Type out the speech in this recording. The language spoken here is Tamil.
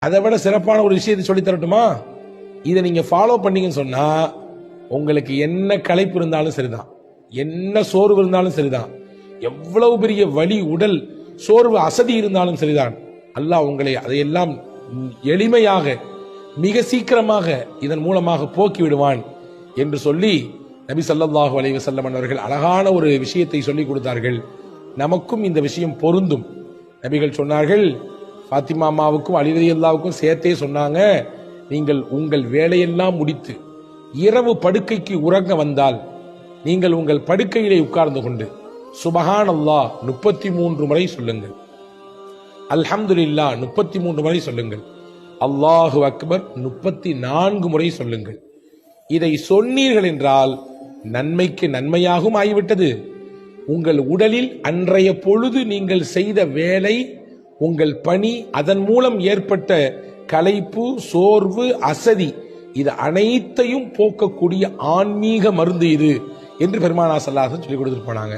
அதை விட சிறப்பான ஒரு விஷயத்தை சொல்லி தரட்டுமா? இதை நீங்க ஃபாலோ பண்ணீங்கன்னு சொன்னா உங்களுக்கு என்ன களைப்பு இருந்தாலும் சரிதான், என்ன சோர்வு இருந்தாலும் சரிதான், எவ்வளவு பெரிய வலி, உடல் சோர்வு, அசதி இருந்தாலும் சரிதான், அல்லாஹ் உங்களை அதையெல்லாம் எளிமையாக மிக சீக்கிரமாக இதன் மூலமாக போக்கி விடுவான் என்று சொல்லி நபி ஸல்லல்லாஹு அலைஹி வஸல்லம் அவர்கள் அழகான ஒரு விஷயத்தை சொல்லிக் கொடுத்தார்கள். நமக்கும் இந்த விஷயம் பொருந்தும். நபிகள் சொன்னார்கள், ஃபாத்திமா அம்மாவுக்கும் அலி ரலியல்லாஹுக்கும் சேர்த்தே சொன்னாங்க, நீங்கள் உங்கள் வேலையெல்லாம் முடித்து இரவு படுக்கைக்கு உறங்க வந்தால் நீங்கள் உங்கள் படுக்கையிலே உட்கார்ந்து கொண்டு சுபஹானல்லாஹ் 33 முறை சொல்லுங்கள், அல்ஹம்துலில்லாஹ் 33 முறை சொல்லுங்கள், அல்லாஹு அக்பர் 34 முறை சொல்லுங்கள். இதை சொன்னீர்கள் என்றால் நன்மைக்கு நன்மையாகவும் ஆகிவிட்டது. உங்கள் உடலில் அன்றைய பொழுது நீங்கள் செய்த வேலை, உங்கள் பணி, அதன் மூலம் ஏற்பட்ட களைப்பு, சோர்வு, அசதி, இது அனைத்தையும் போக்கக்கூடிய ஆன்மீக மருந்து இது என்று பெருமானார் ஸல்லல்லாஹு அலைஹி வஸல்லம் சொல்லி கொடுத்துட்டு போனாங்க.